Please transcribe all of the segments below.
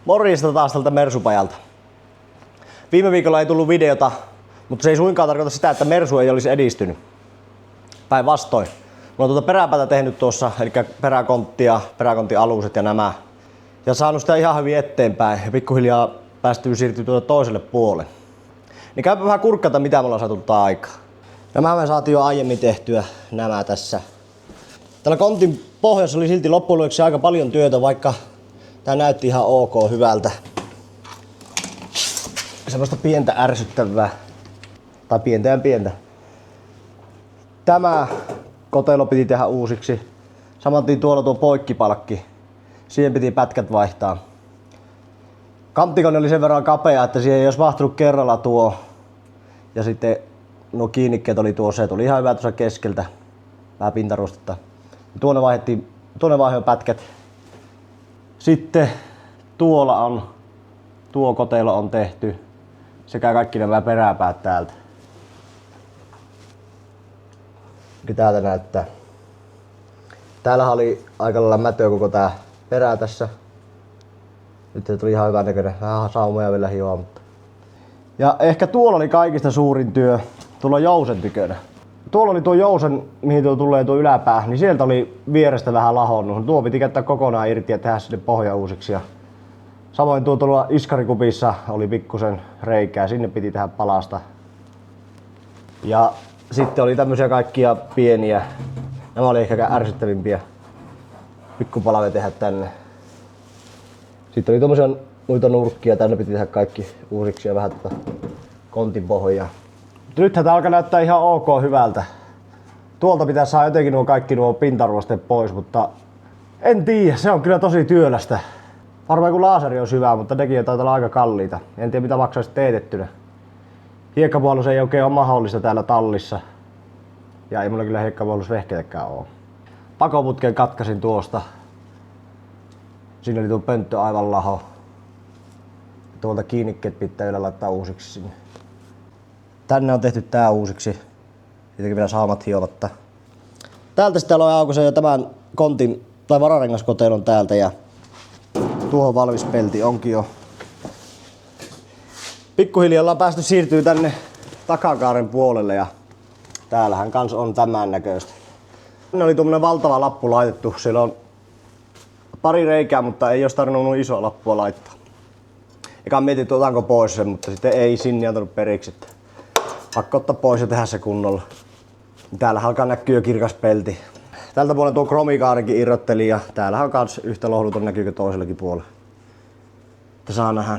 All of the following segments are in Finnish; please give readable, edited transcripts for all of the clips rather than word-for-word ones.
Morjesta taas tältä Mersupajalta. Viime viikolla ei tullut videota, mutta se ei suinkaan tarkoita sitä, että Mersu ei olisi edistynyt. Päinvastoin. Mä oon tuota peräpäätä tehnyt tuossa, eli peräkonttia, peräkonttialuset ja nämä. Ja saanut sitä ihan hyvin eteenpäin ja pikkuhiljaa päästyy siirtyä tuota toiselle puolelle. Niin käypä vähän kurkkata, mitä me ollaan saatu aikaa. Nämä me saatiin jo aiemmin tehtyä, nämä tässä. Tällä kontin pohjassa oli silti loppujen lopuksi aika paljon työtä, vaikka tää näytti ihan ok hyvältä. Semmoista pientä ärsyttävää. Tai pientä ja pientä. Tämä kotelo piti tehdä uusiksi. Samantiin tuolla tuo poikkipalkki. Siihen piti pätkät vaihtaa. Kamptikoni oli sen verran kapea, että siihen ei olisi mahtunut kerralla tuo. Ja sitten nuo kiinnikkeet oli tuossa. Se tuli ihan hyvä tuossa keskeltä. Vähän pintarustetta. Tuonne vaihoin pätkät. Sitten tuo kotelo on tehty. Sekä kaikki nämä peräpäät täältä. Ja täältä näyttää. Täällä oli aika lailla mätöä koko tää perä tässä. Nyt se tuli ihan hyvän näköinen. Vähän saumoja vielä hioa, mutta. Ja ehkä tuolla oli kaikista suurin työ. Tuolla jousen tykönä. Tuolla oli tuo jousen, mihin tuo tulee tuo yläpää, niin sieltä oli vierestä vähän lahonnut. Tuo piti käyttää kokonaan irti ja tehdä sinne pohja uusiksi. Ja samoin tuolla iskarikupissa oli pikkusen reikää, sinne piti tehdä palasta. Ja sitten oli tämmöisiä kaikkia pieniä. Nämä oli ehkä ärsyttävimpiä pikkupalaveja tehdä tänne. Sitten oli tommosia muita nurkkia, tänne piti tehdä kaikki uusiksi ja vähän kontin pohjaa. Nythän tää alkaa näyttää ihan ok hyvältä. Tuolta pitäisi saada jotenkin kaikki nuo pintaruosteet pois, mutta en tiedä, se on kyllä tosi työlästä. Varmaan kun laaseri on hyvä, mutta nekin taitaa olla aika kalliita. En tiedä mitä maksaisi teetettynä. Hiekkapuhallus ei oikein ole mahdollista täällä tallissa. Ja ei mulla kyllä hiekkapuhallusvehkeitäkään oo. Pakoputken katkasin tuosta. Siinä oli tuo pönttö aivan laho. Tuolta kiinnikkeet pitää vielä laittaa uusiksi sinne. Tänne on tehty tää uusiksi. Siitäkin vielä saamat hiovatta. Täältä sitten aloin aukaisen jo tämän kontin tai vararengaskotelon täältä ja tuohon valmis pelti onkin jo. Pikkuhiljaa ollaan päästy siirtyä tänne takakaaren puolelle ja täällähän kans on tämän näköistä. Tänne oli tuommoinen valtava lappu laitettu. Siellä on pari reikää, mutta ei olisi tarvinnut isoa lappua laittaa. Eka mietin, että otanko pois sen, mutta sitten ei sinne antanut periksi. Pakko ottaa pois ja tehdä se kunnolla. Täällä alkaa näkyä jo kirkas pelti. Tältä puolella tuo kromikaarenkin irrotteli ja täällä on kans yhtä lohduton näkyykö toisellakin puolella. Että saa nähdä.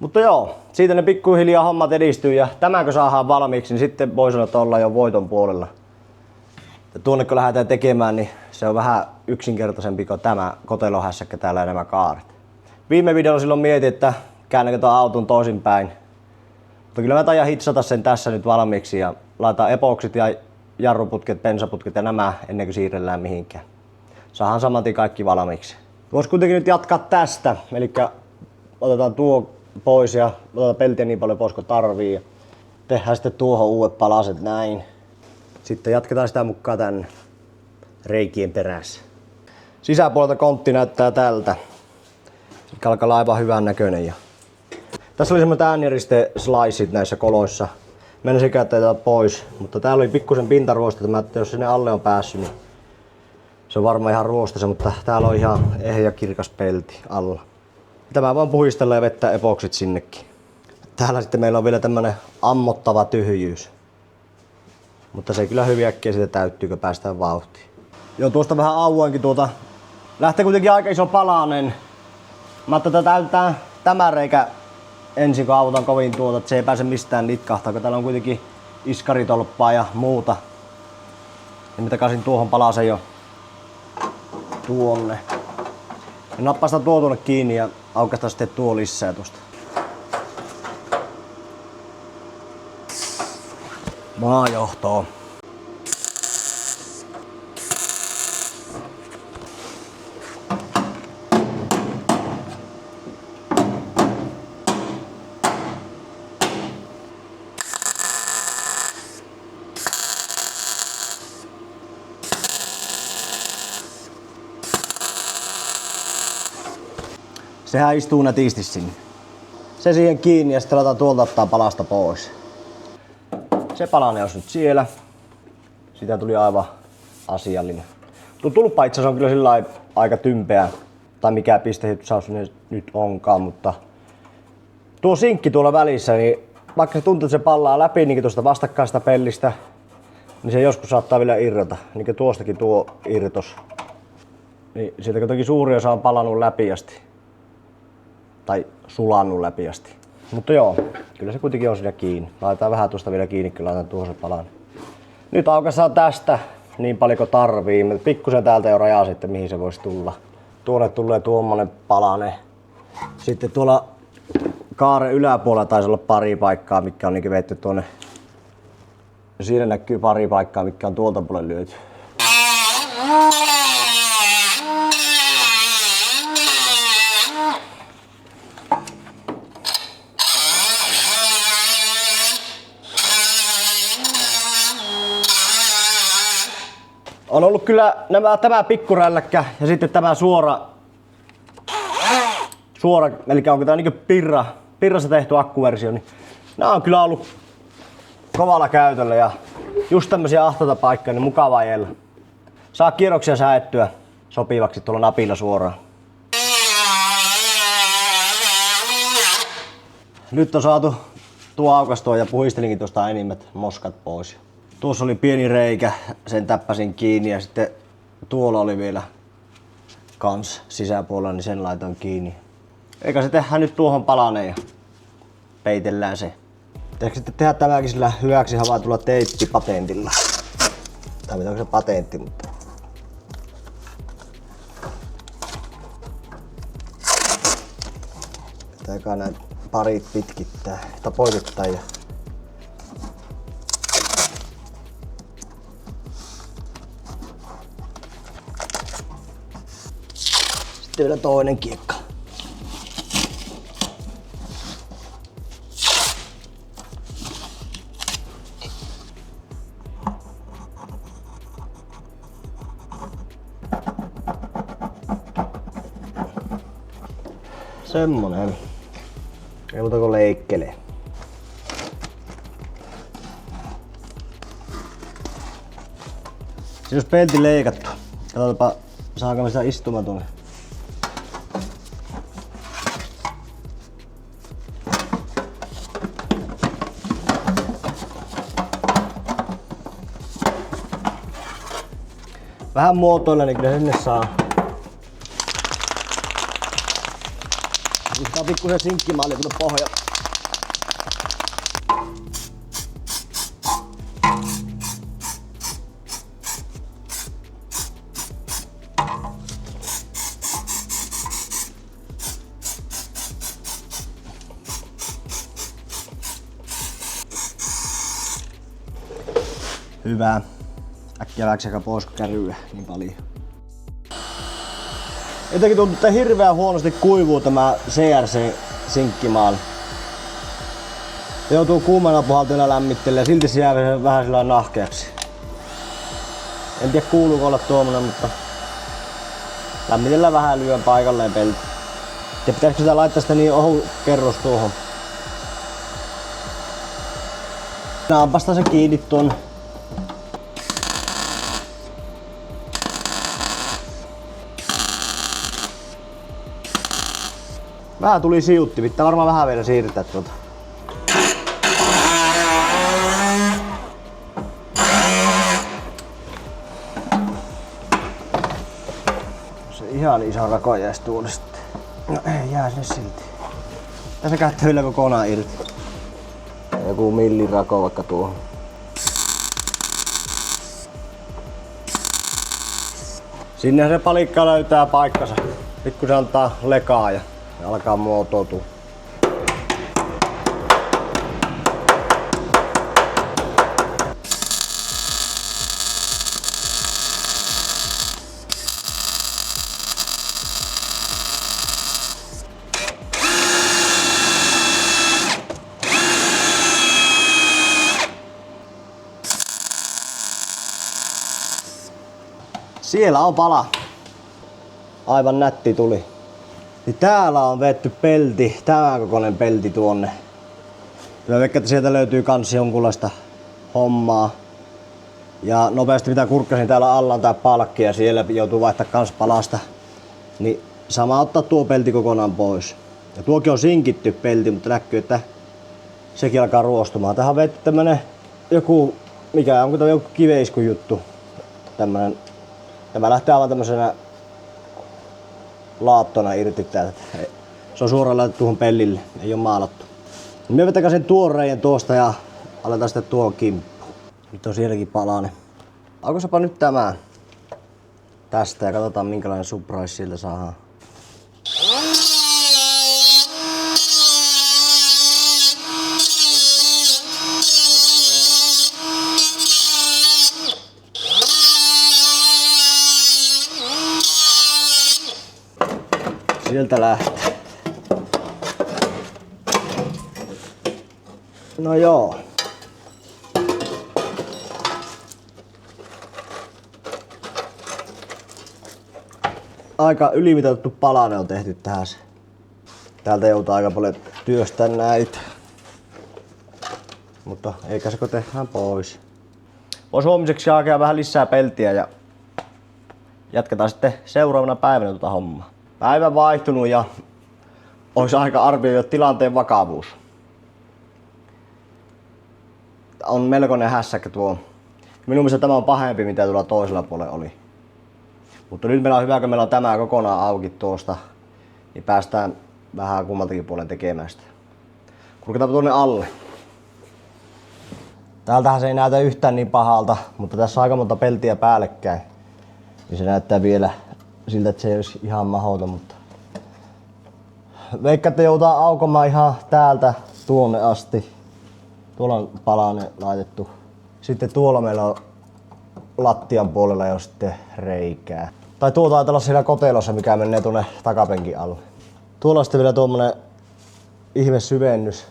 Mutta joo, siitä ne pikkuhiljaa hommat edistyy ja tämäkö saadaan valmiiksi, niin sitten voi sanoa, että ollaan jo voiton puolella. Ja tuonne kun lähdetään tekemään, niin se on vähän yksinkertaisempi kuin tämä kotelohässäkkä täällä ja nämä kaaret. Viime videolla silloin mietin, että käännänkö tuon auton toisinpäin. Mutta kyllä mä taidan hitsata sen tässä nyt valmiiksi ja laitan epoksit ja jarruputket, bensaputket ja nämä ennen kuin siirrellään mihinkään. Saadaan samantin kaikki valmiiksi. Vois kuitenkin nyt jatkaa tästä, eli otetaan tuo pois ja otetaan peltiä niin paljon pois kuin tarvii. Ja tehdään sitten tuohon uudet palaset näin. Sitten jatketaan sitä mukaan tänne reikien perässä. Sisäpuolelta kontti näyttää tältä. Sitten alkaa olla aivan hyvän näköinen. Tässä oli semmoiset ääniriste-sliceit näissä koloissa. Mennäisin käyttää tätä pois, mutta täällä oli pikkusen pintaruostetta, että jos sinne alle on päässyt, niin se on varmaan ihan ruostessa, mutta täällä on ihan eheä kirkas pelti alla. Tämä vaan puhistella ja vettää epoksit sinnekin. Täällä sitten meillä on vielä tämmönen ammottava tyhjyys. Mutta se kyllä hyvin äkkiä siitä täyttyy, kun päästään vauhtiin. Joo, tuosta vähän auenkin tuota. Lähtee kuitenkin aika iso palanen. Mä ajattelin, että täytetään tämä reikä ensin, kun autan kovin tuota, että se ei pääse mistään litkahtaa, kun täällä on kuitenkin iskaritolppaa ja muuta. Ja mä takasin tuohon palasen jo tuonne. Ja nappaa tuo tuonne kiinni ja aukaistaan sitten tuo lisää tuosta. Maajohtoon. Sehän istuu nätisti sinne. Se siihen kiinni ja sitten laitetaan tuolta ottaa palasta pois. Se palanen on nyt siellä. Siitä tuli aivan asiallinen. Tuo tulppa itse asiassa on kyllä sillä aika tympeä. Tai mikä pistehytsaus nyt onkaan, mutta tuo sinkki tuolla välissä, niin vaikka se tuntuu, että se pallaa läpi niin tuosta vastakkaista pellistä, niin se joskus saattaa vielä irrota. Niin kuin tuostakin tuo irtos. Niin siitä kuitenkin suuri osa on palannut läpiästi. Tai sulannut läpiästi. Mutta joo, kyllä se kuitenkin on siinä kiinni. Laitetaan vähän tuosta vielä kiinni, kyllä laitan tuohon se palan. Nyt aukaistaan tästä niin paljon kuin tarvii. Pikkusen täältä jo rajaa sitten mihin se voisi tulla. Tuonne tulee tuommoinen palane. Sitten tuolla kaaren yläpuolella taisi olla pari paikkaa, mikä on niin vetty tuonne. Siinä näkyy pari paikkaa, mikä on tuolta puolella lyöty. On ollut kyllä tämä pikkurälläkkä ja sitten tämä suora, eli onko tämä niinku pirrassa tehty akkuversio, niin nämä on kyllä ollut kovalla käytöllä ja just tämmöisiä ahtaita paikkoja, niin mukava ajella. Saa kierroksia säädettyä sopivaksi tuolla napilla suoraan. Nyt on saatu tuo aukastua ja puhistelinkin tuosta enimmät moskat pois. Tuossa oli pieni reikä, sen täppäsin kiinni ja sitten tuolla oli vielä kans sisäpuolella, niin sen laitoin kiinni. Eikä se tehdään nyt tuohon palaneen ja peitellään se. Pitäisikö sitten tehdä tämäkin sillä hyväksi havaitulla teippipatentilla. Tai mitä onko se patentti, mutta... Pitääkää näin parit pitkittää, tai poikittaa ja... Sitten vielä toinen kiekka. Semmonen. Ei muuta kuin leikkelee. Siinä olisi pelti leikattu. Katsotaanpa saanko me sitä istumaan tuonne. Vähän muotoilla, niin kyllä sinne saa. Tää on pikkusen sinkkimalli tuonne pohja. Hyvä. Äkkiä väksäkä pois kun käryä niin paljon. Jotenkin tuntuu, että hirveän huonosti kuivuu tämä CRC-sinkkimaali. Se joutuu kuumana puhaltajana lämmittelemään ja silti se jää vähän sillä nahkeaksi. En tiedä kuuluuko olla tuommoinen, mutta lämmitellään vähän lyön paikalleen pelti. Ja pitäisikö sitä laittaa sitä niin ohut kerros tuohon. Naampasta se kiinni tuonne. Vähän tuli siutti, pitää varmaan vähän vielä siirtää tuota. Se ihan iso rako jäisi tuolle sitten. No ei jää sinne silti. Tässä käyttää vielä kokonaan irti. Joku millin rako vaikka tuohon. Sinne se palikka löytää paikkansa. Pikku se antaa lekaa ja alkaa muotoutua. Siellä on pala. Aivan nätti tuli. Niin täällä on vetty pelti, tämän kokoinen pelti tuonne. Mä veikkaan, että sieltä löytyy kans jonkunlaista hommaa. Ja nopeasti mitä kurkkasin, täällä alla on tää palkki ja siellä joutuu vaihtaa kans palasta. Niin sama ottaa tuo pelti kokonaan pois. Ja tuokin on sinkitty pelti, mutta näkyy, että sekin alkaa ruostumaan. Tähän on vetty tämmönen joku, onko tämä joku kiveisku juttu. Tämmönen. Tämä lähtee aivan tämmöisenä laattona irti täältä. Se on suoraan laitettu tuohon pellille, ei oo maalattu. Me vetäkään sen tuon reijän tuosta ja aletaan sitten tuon kimppu. Nyt on sielläkin palanen. Alkoisapa nyt tämä tästä ja katsotaan minkälainen surprise siltä saadaan. Sieltä lähtee. No joo. Aika ylimitoitettu palanen on tehty tähän. Täältä joutuu aika paljon työstää näitä. Mutta eikä se kun tehdään pois. Vois huomiseksi hakea vähän lisää peltiä ja jatketaan sitten seuraavana päivänä tuota hommaa. Päivä vaihtunut ja olisi aika arvioida tilanteen vakavuus. On melkoinen hässäkkä tuo. Minun mielestä tämä on pahempi mitä tuolla toisella puolella oli. Mutta nyt meillä on hyvä, kun meillä on tämä kokonaan auki tuosta, niin päästään vähän kummaltakin puolen tekemään sitä. Kurkataan tuonne alle. Täältähän se ei näytä yhtään niin pahalta, mutta tässä on aika monta peltiä päällekkäin. Niin se näyttää vielä siltä, että se ei olisi ihan mahdoton, mutta veikkaan, että joutaa aukomaan ihan täältä tuonne asti. Tuolla on palanen laitettu. Sitten tuolla meillä on lattian puolella jo sitten reikää. Tai tuo taitaa olla siellä kotelossa, mikä menee tuonne takapenkin alle. Tuolla on sitten vielä tuommoinen ihme syvennys.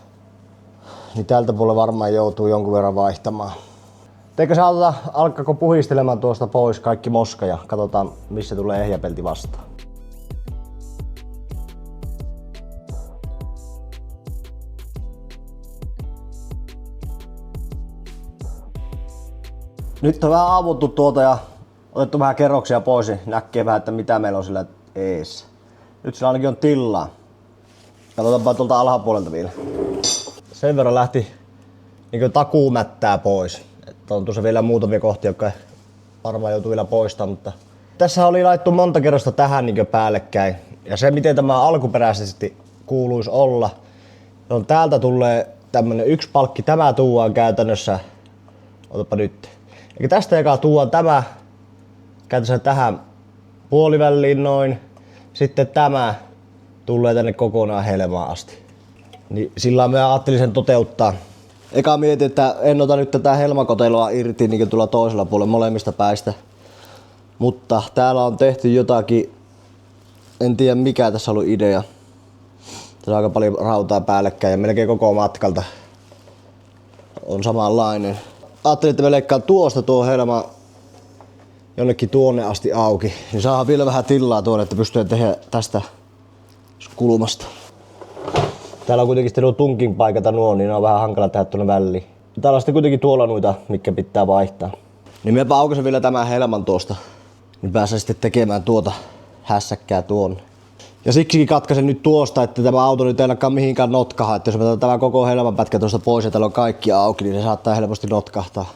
Niin tältä puolella varmaan joutuu jonkun verran vaihtamaan. Teikö se alkaako puhistelemaan tuosta pois kaikki moska ja katsotaan missä tulee ehjäpelti vastaan. Nyt on vähän avuttu tuota ja otettu vähän kerroksia pois, niin näkee vähän, että mitä meillä on sillä eessä. Nyt sillä ainakin on tilaa. Katsotaanpa tuolta alhapuolelta vielä. Sen verran lähti niin takuumättää pois. Että on tuossa vielä muutamia kohtia, jotka varmaan joutuu vielä poistamaan, mutta tässä oli laittu monta kerrosta tähän niin päällekkäin. Ja se miten tämä alkuperäisesti kuuluisi olla, on täältä tulee tämmönen yksi palkki, tämä tuodaan käytännössä, otapa nyt. Eli tästä ekaa tuodaan tämä käytännössä tähän puoliväliin noin, sitten tämä tulee tänne kokonaan helmaan asti. Niin sillä mä ajattelin sen toteuttaa. Eka mietin, että en ota nyt tätä helmakoteloa irti niin kuin tuolla toisella puolella molemmista päistä. Mutta täällä on tehty jotakin, en tiedä mikä tässä on ollut idea. Tässä on aika paljon rautaa päällekkäin ja melkein koko matkalta on samanlainen. Ajattelin, että me leikkaan tuosta tuo helma jonnekin tuonne asti auki. Niin saadaan vielä vähän tilaa tuonne, että pystyy tehdä tästä kulmasta. Täällä on kuitenkin sitten nuo tunkin paikata nuo, niin ne on vähän hankala tehdä tuonne väliin. Täällä on sitten kuitenkin tuolla noita, mitkä pitää vaihtaa. Niin minäpä aukasen vielä tämän helman tuosta. Niin pääsen sitten tekemään tuota hässäkkää tuonne. Ja siksikin katkaisen nyt tuosta, että tämä auto nyt ei ainakaan mihinkään notkaha. Että jos me otetaan tämä koko helman pätkä tuosta pois ja täällä on kaikki auki, niin se saattaa helposti notkahtaa.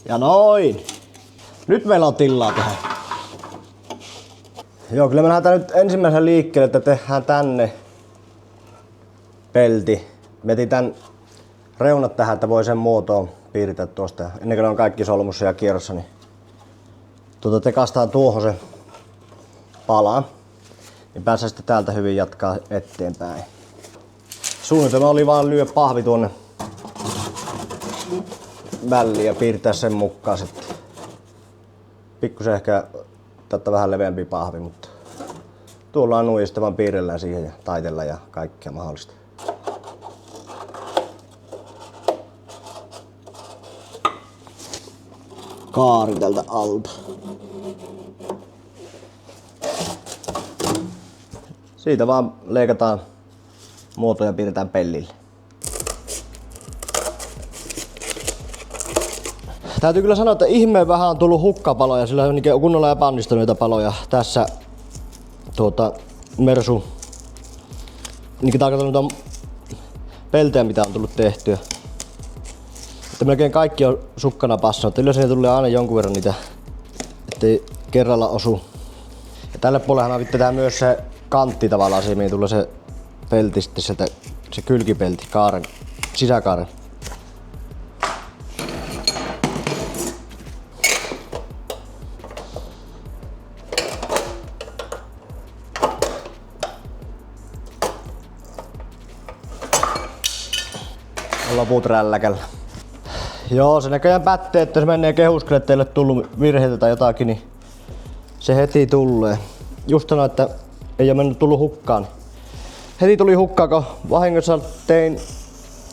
Ja noin. Nyt meillä on tilaa tähän. Joo, kyllä me lähdetään nyt ensimmäisen liikkeelle, että tehdään tänne pelti. Metin tän reunat tähän, että voi sen muotoon piirtää tuosta. Ennen kuin ne on kaikki solmussa ja kierrossa, niin tekastaan tuohon se pala. Niin pääsee sitten täältä hyvin jatkaa eteenpäin. Suunnitelma oli vaan lyö pahvi tuonne väliin ja piirtää sen mukaan sitten. Pikkusen ehkä tätä vähän leveämpi pahvi, mutta tuolla on nuijista vaan piirrellään siihen ja taitellaan ja kaikkea mahdollista. Kaari tältä alta. Siitä vaan leikataan muotoja ja piirretään pellille. Täytyy kyllä sanoa, että ihmeen vähän on tullut hukkapaloja, sillä on kunnolla epäonnistuneita paloja tässä Mersu. Tarkoitan noita peltejä, mitä on tullut tehtyä. Että melkein kaikki on sukkana passannut. Yleensä ne tulee aina jonkun verran niitä, ettei kerralla osu. Ja tälle puolelle vitetään myös se kantti tavallaan, siihen tulee se pelti sitten sieltä, se kylkipelti, kaaren, sisäkaaren. Loput rälläkällä. Joo, se näköjään pätee, että se menee kehuskelle, että teille tullut virheitä tai jotakin, niin se heti tulee. Just sanoin, että ei ole mennyt tullut hukkaan. Heti tuli hukkaan, kun vahingossa tein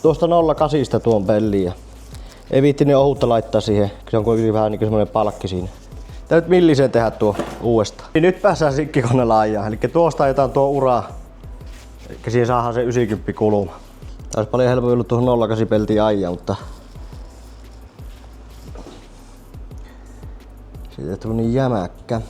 tuosta 0,8 tuon pelliin. Ja ei viitti niin ohutta laittaa siihen, se on kuitenkin vähän niin semmonen palkki siinä. Tää nyt milliseen tehdä tuo uudestaan. Nyt päästään sikkikoneella ajaa, eli tuosta ajetaan tuo ura. Eli siihen saadaan se 90 kuluma. Tää olisi paljon helpompi ollut tuohon 0,8 peltiin ajaa, mutta siitä tuli niin jämäkkä.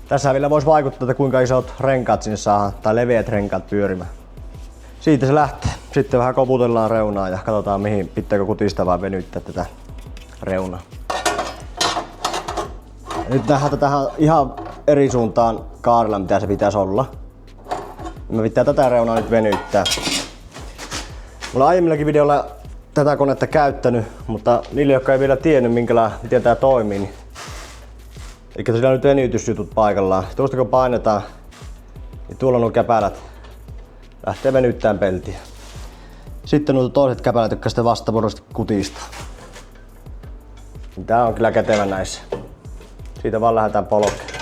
Tässä vielä voisi vaikuttaa, että kuinka isot renkaat sinne saadaan, tai leveät renkaat pyörimään. Siitä se lähtee. Sitten vähän koputellaan reunaa ja katsotaan mihin pitääkö kutistaa vai venyttää tätä reunaa. Nyt nähdään tähän ihan eri suuntaan kaarella, mitä se pitäisi olla. Me pitää tätä reunaa nyt venyttää. Mulla aiemmillakin videolla tätä konetta käyttänyt, mutta niille, jotka ei vielä tiennyt miten tää toimii, niin eli tosiaan nyt venytysjutut paikallaan. Tuosta kun painetaan, niin tuolla nuo käpälät lähtee venyttämään peltiä. Sitten nuo toiset käpälät, jotka sitten vastavuoroisesti kutistaa. Tää on kyllä kätevä näissä. Siitä vaan lähdetään polkeen.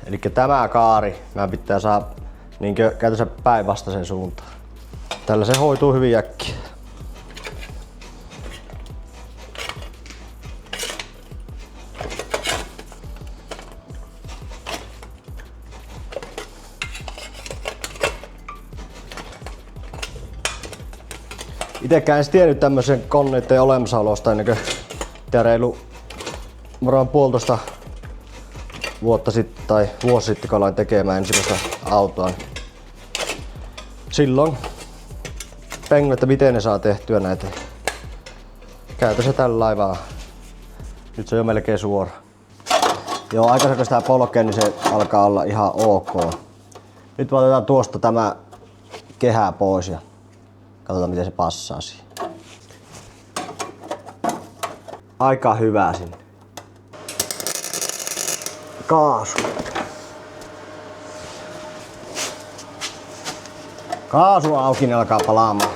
Eli tämä kaari meidän pitää saada käytössä päinvastaisen suuntaan. Tällä se hoituu hyvin äkkiä. Itekään en tiennyt tämmöisen koneiden olemassaolosta ennen kuin reilu varmaan 1,5 vuotta sitten tai vuosi sitten, kun aloin tekemään ensimmäistä autoa. Silloin pengoin, että miten ne saa tehtyä näitä. Käytössä tällä laivaa. Nyt se on jo melkein suora. Joo, aikaisemmin kun sitä polkee, niin se alkaa olla ihan ok. Nyt otetaan tuosta tämä kehä pois ja katsotaan miten se passaa siihen. Aika hyvä sinne. Kaasu. Kaasu auki, niin alkaa palaamaan.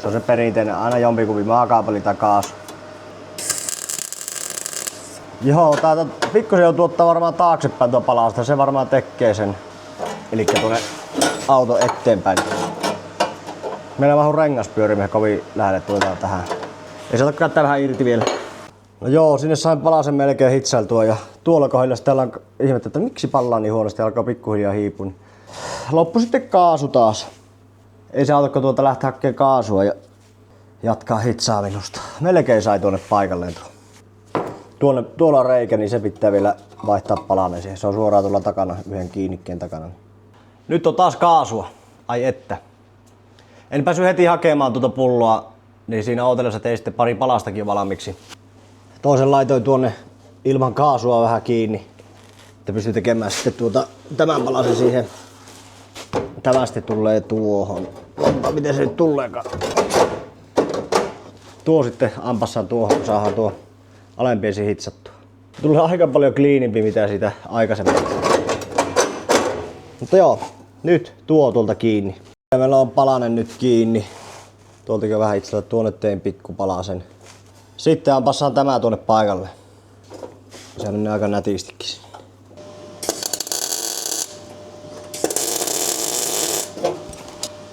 Se on se perinteinen, aina jompikumpi maakaapeli tai kaasu. Joo, täältä pikkusen joutuu ottaa varmaan taaksepäin tuo palausta, se varmaan tekee sen. Elikkä tuonne auto eteenpäin. Meillä vähän rengas pyörimme kovin lähelle tuotaan tähän. Ei saata käyttää vähän irti vielä. No joo, sinne sain palasen melkein hitsailtua ja tuolla kohdalla sitten ollaan ihmettä, että miksi pallaa niin huonosti ja alkaa pikkuhiljaa hiipua. Loppu sitten kaasu taas. Ei se auta tuolta lähteä hakemaan kaasua ja jatkaa hitsaamilusta. Melkein sai tuonne paikalleen tuolla on reikä, niin se pitää vielä vaihtaa palanen siihen. Se on suoraan tuolla takana, yhden kiinnikkeen takana. Nyt on taas kaasua. Ai että. En päässyt heti hakemaan tuota pulloa, niin siinä ootellessa tein sitten pari palastakin jo valmiiksi. Toisen laitoin tuonne ilman kaasua vähän kiinni, että pystyy tekemään sitten tämän palasen siihen. Tämä sitten tulee tuohon. Miten se nyt tuleekaan? Tuo sitten ampassaan tuohon, kun saadaan tuo alempi ensin hitsattua. Tulee aika paljon kliinimpi mitä siitä aikaisemmin. Mutta joo, Nyt tuo tuolta kiinni. Ja meillä on palanen nyt kiinni. Tuoltakin vähän itsellä tuonne tein pikkupalasen. Sitten ampassaan tämä tuonne paikalle. Se menee aika nätistikin.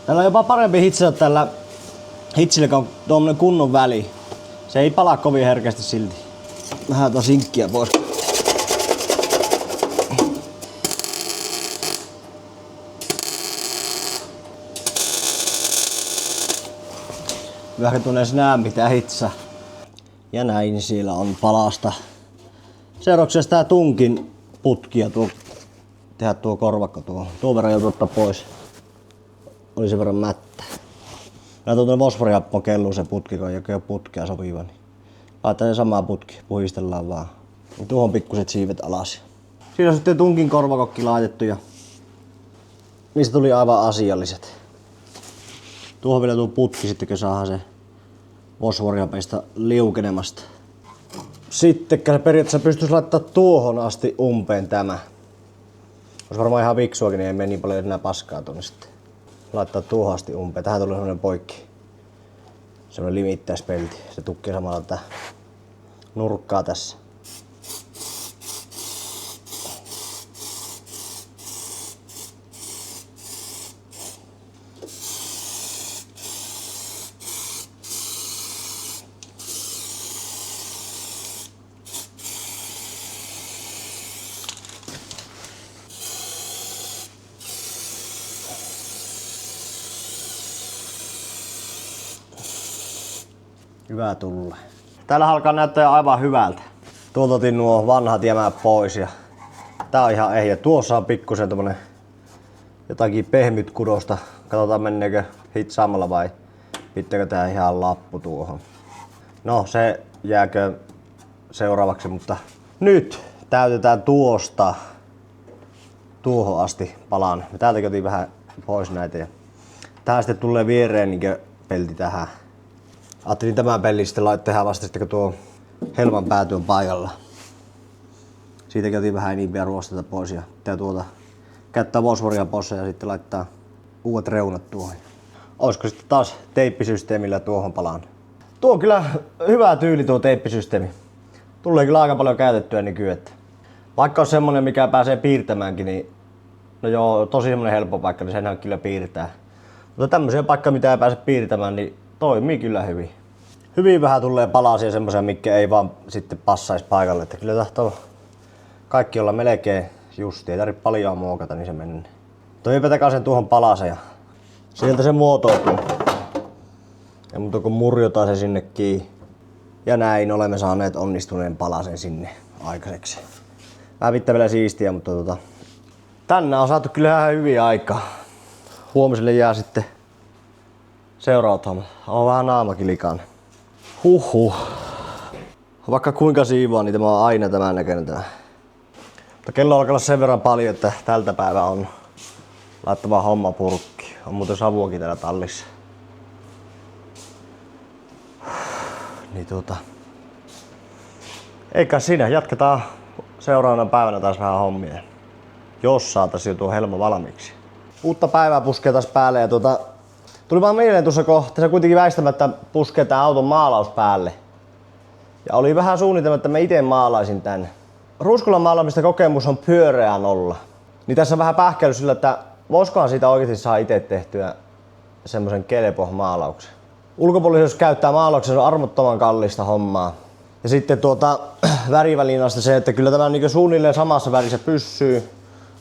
Täällä on jopa parempi hitsata tällä hitsillä, kun on tuommoinen kunnon väli. Se ei palaa kovin herkästi silti. Vähän tuota sinkkiä pois. Vähän tuonne edes näe mitä hitsaa. Ja näin siellä on palasta. Seuraavaksi tää tunkin putki ja tehdä tuo korvakko tuo. Tuon verran joutuu ottaa pois. Oli sen verran mättä. Mä tuon fosforihappoon kelluun se putki, kun ei ole putkea sopiva. Niin laitetaan se sama putki, puhistellaan vaan. Ja tuohon pikkuset siivet alas. Siinä on sitten tunkin korvakokki laitettu ja niistä tuli aivan asialliset. Tuohon vielä tuo putki sitten, kun saadaan se fosforihapeista liukenemasta. Sitten periaatteessa pystyisi laittamaan tuohon asti umpeen tämä. Olisi varmaan ihan fiksuakin, niin ei mene niin paljon enää paskaa tuonne sitten. Laittaa tuohon asti umpeen. Tähän tulee semmonen poikki. Semmonen limittäispelti. Se tukkii samalla tätä nurkkaa tässä. Hyvä tulla. Täällä alkaa näyttää aivan hyvältä. Tuolta otin nuo vanhat jämät pois ja tää on ihan ehjä. Tuossa on pikkusen tommonen jotakin pehmyt kudosta. Katsotaan menneekö hitsaamalla vai pitääkö tää ihan lappu tuohon. No se jääkö seuraavaksi, mutta nyt täytetään tuosta tuohon asti palan. Me täältäkin otin vähän pois näitä ja tähän sitten tulee viereen niinkö pelti tähän. Ajattelin tämän pellin sitten tehdä vasta sitten, kun tuo helman pääty on paikalla. Siitä käytiin vähän enimpiä ruostetta pois ja pitää käyttää fosforia poissa ja sitten laittaa uudet reunat tuohon. Olisiko sitten taas teippisysteemillä tuohon palaan? Tuo on kyllä hyvä tyyli tuo teippisysteemi. Tulee kyllä aika paljon käytettyä nykyään. Vaikka on semmonen mikä pääsee piirtämäänkin, niin no joo, tosi semmonen helppo paikka, niin senhän kyllä piirtää. Mutta tämmöisiä paikkoja mitä ei pääse piirtämään, niin toimii kyllä hyvin. Hyvin vähän tulee palasia semmoisia, mikä ei vaan sitten passaisi paikalle. Että kyllä tahtoo kaikki olla melkein justi. Ei tarvitse paljon muokata, niin se menee. Toipa takaisin tuohon palaseen ja sieltä se muotoutuu. Ja mutta kun murjotaan se sinne kiinni. Ja näin olemme saaneet onnistuneen palasen sinne aikaiseksi. Vähän pitää vielä siistiä, mutta tänään on saatu kyllä ihan hyviä aikaa. Huomiselle jää sitten seuraavat hommat. On vähän naamakin likainen. Huhhuh. Vaikka kuinka siivoa, niin tämä on aina tämän näköinen tämä. Mutta kello alkaa olla sen verran paljon, että tältä päivää on laittava homma purkki. On muuten savuakin täällä tallissa. Niin eikä siinä, jatketaan seuraavana päivänä taas vähän hommia. Jos saatais jo tuo helma valmiiksi. Uutta päivää puskee taas päälle ja tuli vaan mieleen tuossa kohta, se kuitenkin väistämättä puskee tää auton maalaus päälle. Ja oli vähän suunnitelma, että mä ite maalaisin tänne. Ruuskulan maalaamista kokemus on pyöreä nolla. Niin tässä on vähän pähkäily sillä, että voisikohan siitä oikeesti saa ite tehtyä semmosen kelpo maalauksen. Ulkopuolisuus käyttää maalauksen, se on armottoman kallista hommaa. Ja sitten värivälineistä se, että kyllä tämä niinku suunnilleen samassa värissä pysyy,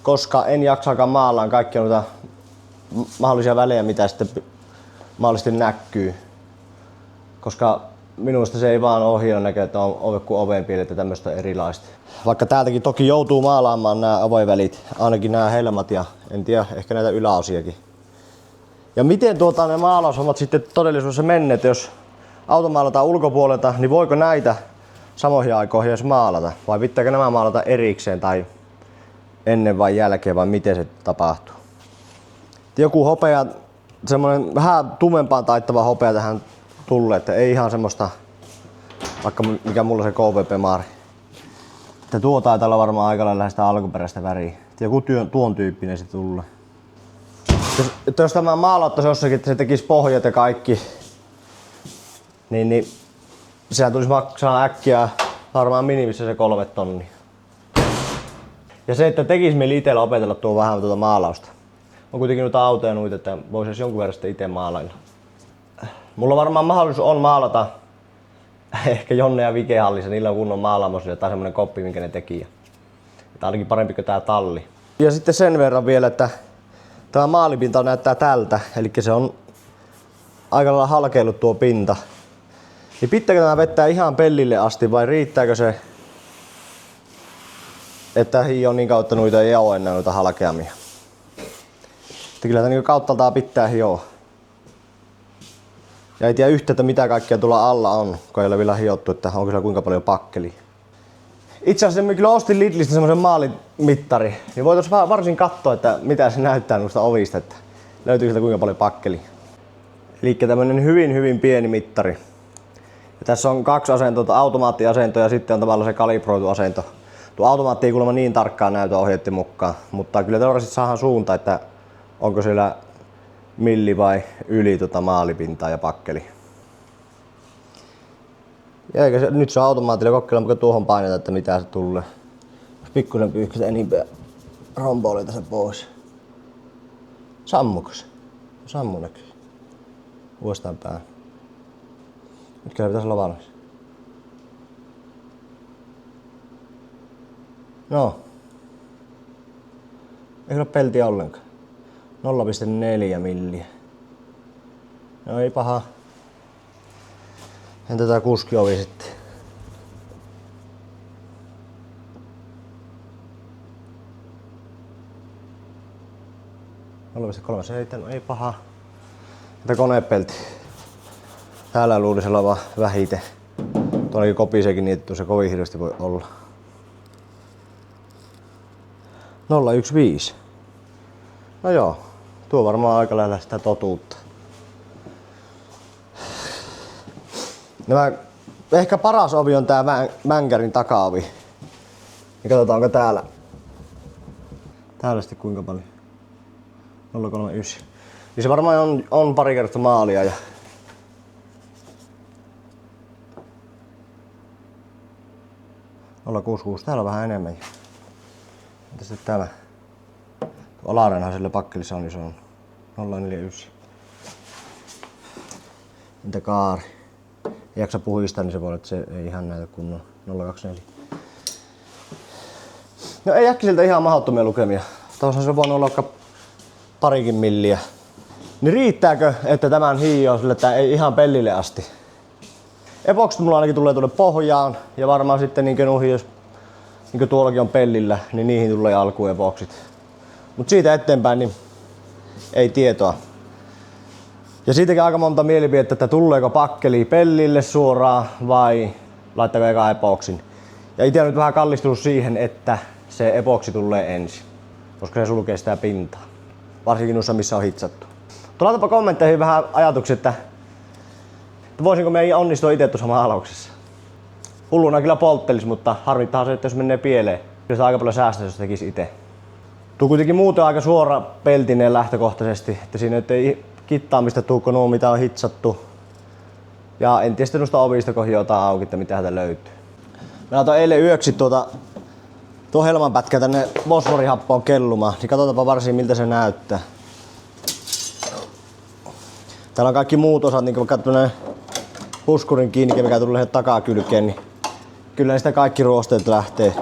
koska en jaksakaan maalaan kaikkia noita mahdollisia välejä, mitä sitten mahdollisesti näkyy. Koska minusta se ei vaan ole hienon näköinen, että on ove kuin oveen piirretty tämmöistä erilaista. Vaikka täältäkin toki joutuu maalaamaan nämä ovevälit, ainakin nämä helmat ja en tiedä, ehkä näitä yläosiakin. Ja miten ne maalaushommat sitten todellisuudessa menneet, jos auto maalataan ulkopuolelta, niin voiko näitä samoihin aikoihin edes maalata? Vai pitääkö nämä maalata erikseen tai ennen vai jälkeen vai miten se tapahtuu? Joku hopea, semmoinen vähän tumempaan taittava hopea tähän tulee, että ei ihan semmoista, vaikka mikä mulla se KVP-maari. Tuo taitaa olla varmaan aika lailla sitä alkuperäistä väriä. Joku tuon tyyppinen se tulee. Jos tämä maalauttaisi jossakin, että se tekisi pohjat ja kaikki, niin sehän tulisi maksaa äkkiä varmaan minimissä se 3 tonnia. Ja se, että tekisi meillä itsellä opetella tuo vähän tuota maalausta. On kuitenkin noita autoja noita, että voisi jonkun verran sitten itse maalailla. Mulla varmaan mahdollisuus on maalata ehkä Jonne ja Vike hallissa, niillä on kunnon maalaamosille tai semmonen koppi, minkä ne teki. Tää ainakin parempi kuin tää talli. Ja sitten sen verran vielä, että tämä maalipinta näyttää tältä, eli se on aika lailla halkeillut tuo pinta. Niin pitääkö tämä vettää ihan pellille asti vai riittääkö se, että hiio niin kautta noita ei ole enää noita halkeamia? Että kyllä tämä niin kauttaaltaan pitää hioa. Ja ei tiedä yhtä, että mitä kaikkea tuolla alla on, kun ei ole vielä hiottu, että onko siellä kuinka paljon pakkeli. Itse asiassa mä kyllä ostin Lidlistä semmosen maalimittari, niin voitaisiin varsin katsoa, että mitä se näyttää noista ovista, että löytyy sieltä kuinka paljon pakkeli. Eli tämmönen hyvin pieni mittari. Ja tässä on 2 asentoa, automaattiasento ja sitten on tavallaan se kalibroitu asento. Tuo automaatti ei kuulemma niin tarkkaan näytä ohjeiden mukaan, mutta kyllä teoreettisesti saadaan suunta, että onko siellä milli vai yli maalipintaa ja pakkeli. Ja eikä se, nyt se on automaatilla kokeilla, mutta tuohon painetaan, että mitä se tulee. Pikkuinen pyyhkästä enempää romboilta se pois. Sammuko se? Sammu näkyy. Uudestaan päähän. Nyt kyllä pitäisi olla valmis. No. Ei ole peltiä ollenkaan. 0,4 milliä. No ei paha. Entä tää kuskiovi sitten? No ei paha. Entä konepelti? Täällä luulisi olevan vähite. Tuollakin kopiseekin niin, että se kovin hirveästi voi olla. 0,15. No joo, tuo varmaan aika lähellä sitä totuutta. Ehkä paras ovi on tää Mänkärin takaovi. Ja katsotaan onko täällä. Täällä sitten kuinka paljon? 0,39. Niin se varmaan on pari kertaa maalia ja täällä on vähän enemmän. Entä sitten täällä? Tuo alarenhan sille pakkelissa on, niin se on 0,49. Entä kaari? Ei jaksa puhistaa, niin se voi olla, että se ei ihan näytä kunnon 0,24. No ei äkkiseltä ihan mahdottomia lukemia. Tuossa se voi olla vaikka parikin milliä. Niin riittääkö, että tämän hiio sille, että ei ihan pellille asti? Epoksit mulla ainakin tulee tuonne pohjaan ja varmaan sitten niin jos niin tuollakin on pellillä, niin niihin tulee alkuun epoksit. Mut siitä eteenpäin niin ei tietoa. Ja siitäkin aika monta mielipidettä, että tuleeko pakkeli pellille suoraan vai laittaako eka epoksin. Ja itse on nyt vähän kallistunut siihen, että se epoksi tulee ensin, koska se sulkee sitä pintaa. Varsinkin noissa missä on hitsattu. Laitapa kommentteihin vähän ajatuksia, että voisinko me onnistua itse tuossa maalauksessa. Hulluna kyllä polttelis, mutta harmittaa se, että jos menee pieleen. Kyllä se aika paljon säästäisi, jos tekisi itse. Tuo kuitenkin muuten aika suora peltinen lähtökohtaisesti, että siinä ei kittaamista tuukko nuo mitä on hitsattu. Ja en tiedä sitten noista ovista, kun hiotaan auki, että mitä täältä löytyy. Mä laitoin eilen yöksi tuo helmanpätkä tänne fosforihappoon kellumaan, niin katsotaanpa varsin miltä se näyttää. Täällä on kaikki muut osat, niin kuin vaikka tämmönen puskurin kiinnike, mikä tulee takakylkeen, niin kyllä niistä kaikki ruosteet lähtee.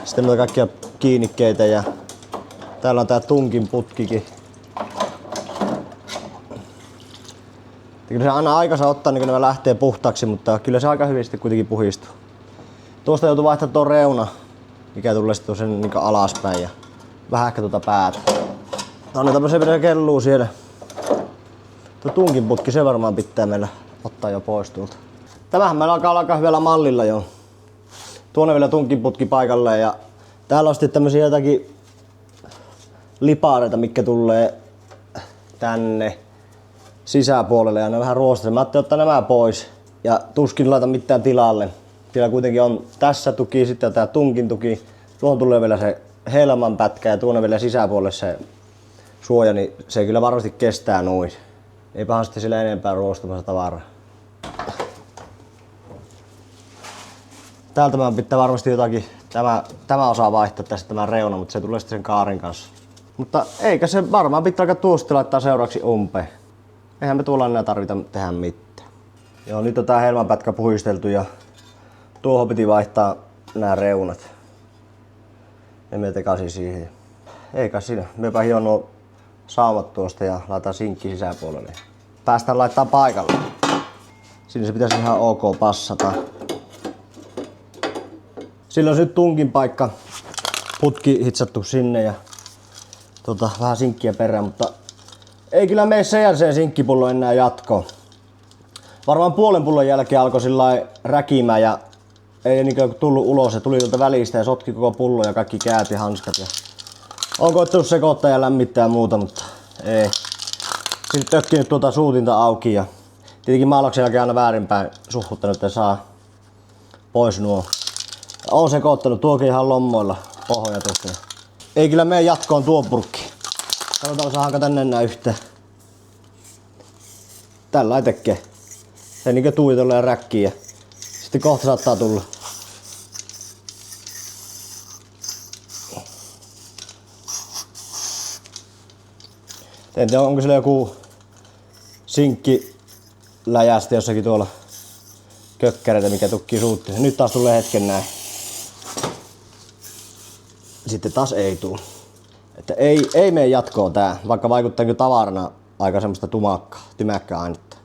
Sitten noita kaikkia kiinnikkeitä ja täällä on tää tunkin putkikin. Kyllä se aina aikansa ottaa, niin kun nämä lähtee puhtaaksi, mutta kyllä se aika hyvin sitten kuitenkin puhistuu. Tuosta joutuu vaihtamaan tuon reuna, mikä tulee sitten sen niin alaspäin ja vähän ehkä tuota päätä. Annetaanpa se vielä kelluu siellä. Tuo tunkin putki, se varmaan pitää meillä ottaa jo pois tuolta. Tämähän meillä alkaa olla aika hyvällä mallilla jo. Tuonne vielä tunkin putki paikalle ja täällä on sitten tämmösiä jotakin lipaareita, mitkä tulee tänne sisäpuolelle ja ne vähän ruostetaan. Mä ajattelin ottaa nämä pois ja tuskin laita mitään tilalle. Siellä kuitenkin on tässä tuki, sitten tää tunkin tuki. Tuohon tulee vielä se helman pätkä ja tuonne vielä sisäpuolelle se suoja, niin se kyllä varmasti kestää noin. Eipähän sitten sillä enempää ruostumassa tavaraa. Täältä mä pitää varmasti jotakin, tämä osaa vaihtaa tästä tämä reuna, mutta se tulee sitten sen kaarin kanssa. Mutta eikä se varmaan pitää alkaa tuosta laittaa seuraavaksi umpeen. Eihän me tuolla enää tarvita tehdä mitään. Joo, nyt on tää helmanpätkä puhisteltu ja tuohon piti vaihtaa nämä reunat. Ja me tekaisin siihen. Eikä siinä. Mepä hion nuo saumat tuosta ja laitan sinkki sisäpuolelle. Päästään laittaa paikalle. Sinne se pitäisi ihan ok passata. Sillä on nyt tunkin paikka. Putki hitsattu sinne ja vähän sinkkiä perään, mutta ei kyllä mene CNC-sinkkipullo enää jatkoon. Varmaan puolen pullon jälkeen alkoi sillai räkimään ja ei niinku tullut ulos. Se tuli tuolta välistä ja sotki koko pullo ja kaikki käät ja hanskat. Ja on koettanut sekoittaa ja lämmittää ja muuta, mutta ei. Sitten tökkinyt tuota suutinta auki ja tietenkin maalauksen jälkeen aina väärinpäin suhuttanut, että saa pois nuo. On sekoittanut tuokin ihan lommoilla pohjoja tuosta. Ei kyllä mene jatkoon tuo purkki. Katsotaan saadaanko tänne enää yhteen. Tällä tekee. Se niinkö tuijotella ja räkkii ja sitten kohta saattaa tulla. En tiedä onko sillä joku sinkki läjästä jossakin tuolla kökkäreitä mikä tukkii suuttiin. Nyt taas tulee hetken näin. Sitten taas ei tuu. Että ei mene jatkoon tää, vaikka vaikuttaakin tavarana aika semmoista tymäkkää ainetta.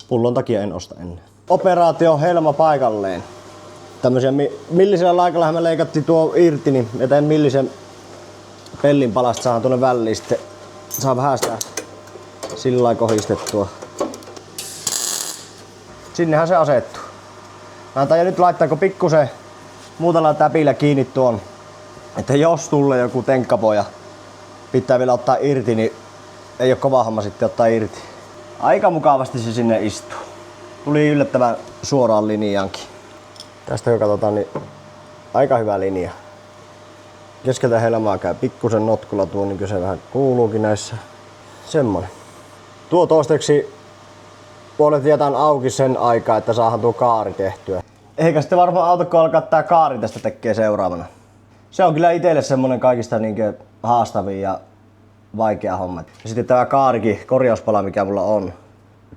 Pullon takia en osta ennen. Operaatio helma paikalleen. Tämmösiä millisellä laikallahan me leikattiin tuo irti, niin eteen millisen pellin palasta saadaan tuonne väliin sitten. Saa vähän sitä sillä lailla kohistettua. Sinnehän se asettuu. Mä taidan nyt laittaako pikkusen muutamalla täpillä kiinni tuon. Että jos tulee joku tenkkapoja pitää vielä ottaa irti, niin ei oo kova homma sitten ottaa irti. Aika mukavasti se sinne istuu. Tuli yllättävän suoraan linjaankin. Tästä kun katsotaan, niin aika hyvä linja. Keskeltä helmaa käy pikkusen notkulla tuo, niin se vähän kuuluukin näissä. Semmonen. Tuo toisteksi puolet jätän auki sen aikaa, että saadaan tuo kaari tehtyä. Eikä sitten varmaan auta, kun alkaa tää kaari tästä tekee seuraavana. Se on kyllä itselle semmonen kaikista niinkö haastavin ja vaikea homma. Ja sitten tää kaarikin, korjauspala mikä mulla on.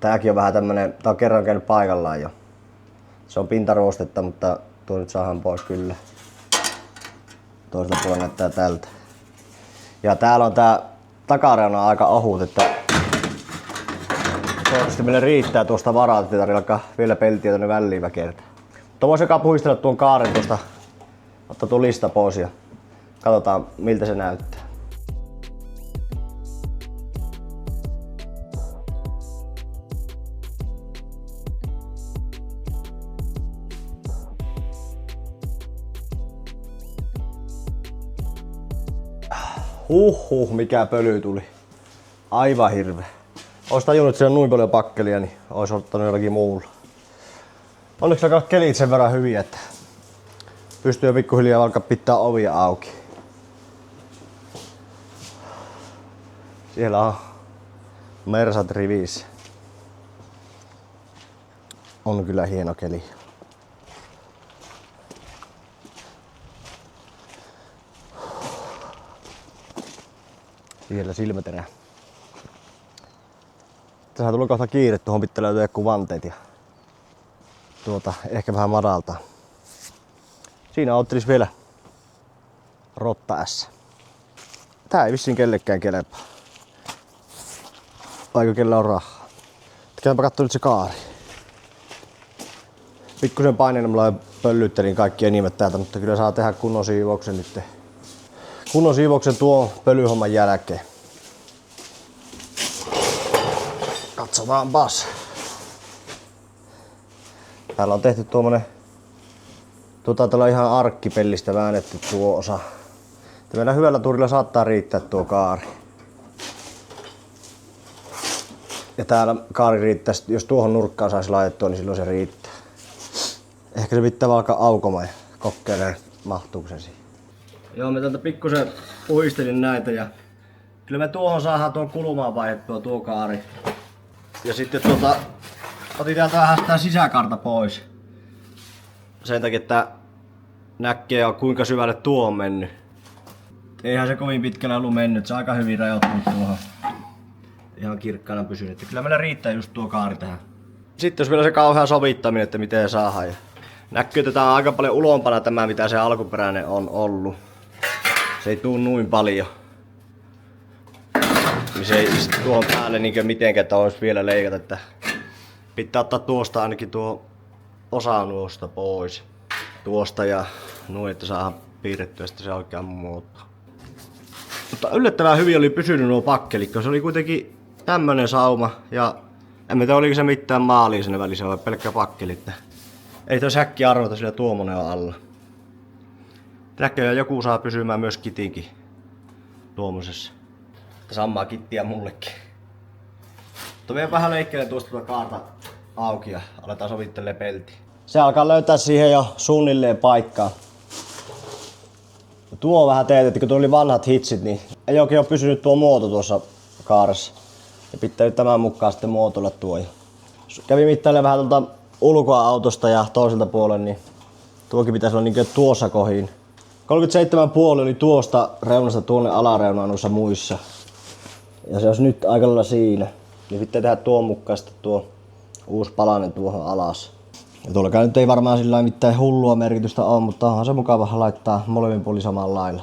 Tääkin on vähän tämmönen, tää on kerran käynyt paikallaan jo. Se on pintaruostetta, mutta tuo nyt saadaan pois kyllä. Toisella puolella näyttää tältä. Ja täällä on tää takareuna aika ohut, että toivottavasti meille riittää tuosta varaa, ettei tarvitse alkaa vielä peltiä tonne väliin väkertää. Mutta vois joka puhistella tuon kaaren tuosta, ottaa tuon lista pois ja katsotaan miltä se näyttää. Mikä pöly tuli. Aivan hirveä. Ois tajunnut, että siellä on noin paljon pakkelia, niin ois ottanut jollakin muulla. Onneksi alkaa kelit sen verran hyviä, että pystyy jo pikkuhiljaa alkaa pitää ovia auki. Siellä on Mersat rivissä. On kyllä hieno keli. Siellä silmäterä. Tähän tulee kohta kiire, tuohon pitää löytyä joku vanteet ja ehkä vähän madaltaa. Siinä ottelis vielä Rotta S. Tää ei vissiin kellekään kelepaa. Aiko kellä on rahaa. Käypä kattoo nyt se kaari. Pikkusen paineena mulla pöllyttelin kaikki enimmät täältä, mutta kyllä saa tehdä kunnon siivouksen nyt. Kunnon siivouksen tuo pölyhomman jälkeen. Katsotaanpas. Täällä on tehty tuommoinen, täällä on ihan arkkipellistä väännetty tuo osa. Meillä hyvällä turilla saattaa riittää tuo kaari. Ja täällä kaari riittää, jos tuohon nurkkaan saisi laitettua, niin silloin se riittää. Ehkä se pitää alkaa aukomaan ja kokeilemaan, mahtuuko se siihen. Joo, mä täältä pikkusen puhistelin näitä ja Kyllä me tuohon saadaan tuon kulmaan vaihdettua tuo kaari. Ja sitten otin täältä vähän sitä sisäkarta pois. Sen takia, että näkee kuinka syvälle tuo on mennyt. Eihän se kovin pitkälle ollut mennyt, se on aika hyvin rajoittunut tuohon. Ihan kirkkaana pysynyt. Kyllä meillä riittää just tuo kaari tähän. Sitten jos vielä se kauhea sovittaminen, että miten saadaan. Ja näkyy, että tää on aika paljon ulompana tämä, mitä se alkuperäinen on ollut. Se ei tuu noin paljon. Niin se ei istu tuohon päälle niinkö mitenkään, että olisi vielä leikata. Että pitää ottaa tuosta ainakin tuo osa nuosta pois. Tuosta ja noin, että saadaan piirrettyä sitten se oikea muoto. Mutta yllättävän hyvin oli pysynyt nuo pakkelit, se oli kuitenkin tämmönen sauma ja en tiedä oliko se mitään maalia sinne välissä vai pelkkä pakkelit. Ei toi säkki arvota, sillä tuommoinen on alla. Näköjään joku saa pysymään myös kitinkin tuommoisessa. Samaa kittiä mullekin. Mutta vielä vähän leikkelen tuosta kaarta auki ja aletaan sovittelemaan peltiä. Se alkaa löytää siihen jo suunnilleen paikkaa. Tuo on vähän teetetty, kun tuo oli vanhat hitsit, niin ei oikein ole pysynyt tuo muoto tuossa kaaressa. Ja pitää nyt tämän mukaan sitten muotoilla tuo. Kävin mittailemaan vähän tuolta ulkoa autosta ja toiselta puolella, niin tuokin pitäisi olla niin tuossa kohin. 37,5 oli tuosta reunasta tuonne alareunaan noissa muissa. Ja se olisi nyt aika lailla siinä. Niin pitää tehdä tuon mukaan sitten tuo uusi palanen tuohon alas. Ja tuollakaan nyt ei varmaan sillä mitään hullua merkitystä ole, mutta onhan se mukava laittaa molemmin puolin samalla lailla.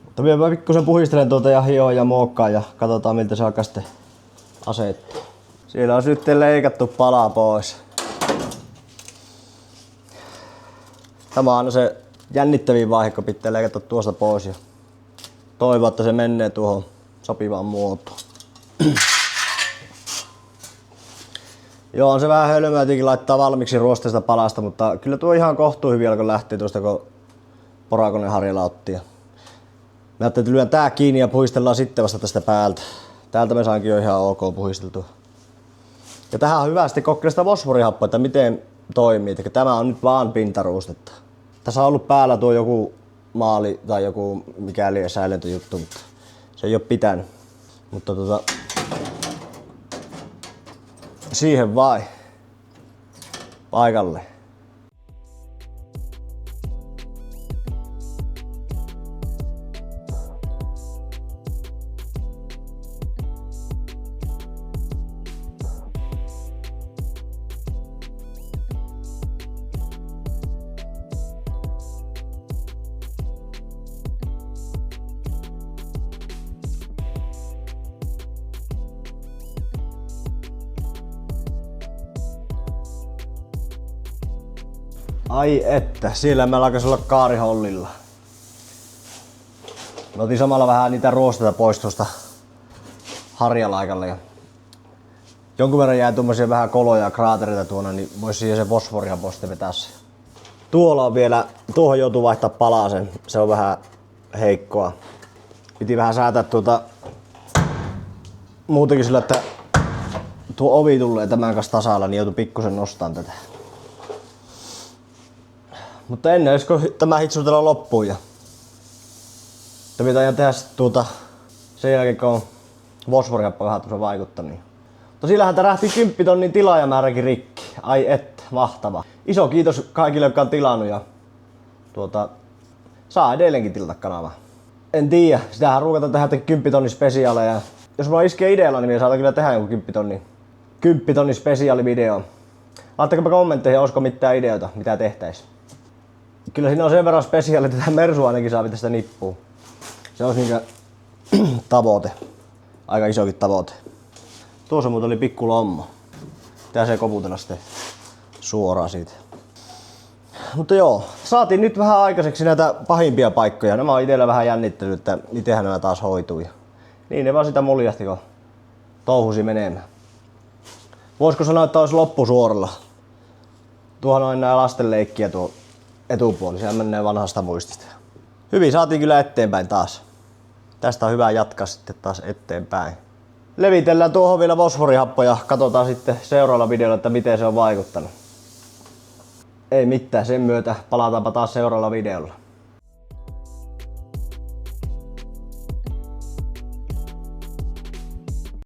Mutta vielä pikkusen puhistelen tuota ja hioon ja muokkaan ja katsotaan miltä se alkaa sitten asettua. Siellä on sitten leikattu pala pois. Tämä on aina se jännittävin vaihe, kun pitää leikata tuosta pois ja toivoa, että se menee tuohon sopivaan muotoon. Joo, on se vähän hölmöä jotenkin laittaa valmiiksi ruosteista palasta, mutta kyllä tuo ihan kohtuu hyvin alkoi lähteä tuosta, kun porakoneen harjalla otti. Mä ajattelin, että lyön tää kiinni ja puhistellaan sitten vasta tästä päältä. Täältä me saankin jo ihan ok puhisteltua. Ja tähän on hyvä sitten kokeilla sitä fosforihappoa, että miten toimii. Eli tämä on nyt vaan pintaruustetta. Tässä on ollut päällä tuo joku maali tai joku mikäli säilöntöjuttu, mutta se ei ole pitänyt. Mutta siihen vai paikalle. Ai että, siellä meillä alkaisi olla kaarihollilla. Mä otin samalla vähän niitä ruosteita pois tuosta harjalaikalle. Ja jonkun verran jäi tuommoisia vähän koloja ja kraatereita tuona, niin voisi siihen se fosforihapo sitten vetää se. Tuolla on vielä, tuohon joutuu vaihtaa palasen, se on vähän heikkoa. Piti vähän säätää muutenkin sillä, että tuo ovi tulee tämän kanssa tasalla, niin joutui pikkusen nostamaan tätä. Mutta ennen olisiko tämä hitsutella loppuun ja pitää tehdä sen jälkeen kun on fosforihappo vähän tuossa vaikuttanut. Mutta sillähän tärähti 10 tonnin tilaajamääräkin rikki. Ai et, mahtava. Iso kiitos kaikille, jotka on tilannut ja saa edelleenkin tilata kanavaa. En tiedä, sitähän ruukataan tehdä 10 tonnin spesiaaleja. Jos mulla iskee idealla, niin saatan kyllä tehdä joku 10 tonnin spesiaalivideo. Laittakaa kommentteihin, olisiko mitään ideoita, mitä tehtäis. Kyllä siinä on sen verran spesiaali, että tämä Mersu ainakin saa tästä nippuun. Se olisi niinkö tavoite. Aika isokin tavoite. Tuossa muuten oli pikku lommo. Pitää se koputella sitten suoraan siitä. Mutta joo, saatiin nyt vähän aikaiseksi näitä pahimpia paikkoja. Nämä on itsellä vähän jännittänyt, että mitenhän nämä taas hoituu. Niin ne vaan sitä muljahti, kun touhusi menemään. Voisiko sanoa, että olisi loppusuoralla? Tuohon on enää lastenleikkiä tuo etupuoli, sehän menee vanhasta muistista. Hyvin saatiin kyllä eteenpäin taas. Tästä on hyvä jatkaa sitten taas eteenpäin. Levitellään tuohon vielä fosforihappo ja katsotaan sitten seuraavalla videolla, että miten se on vaikuttanut. Ei mitään, sen myötä palataanpa taas seuraavalla videolla.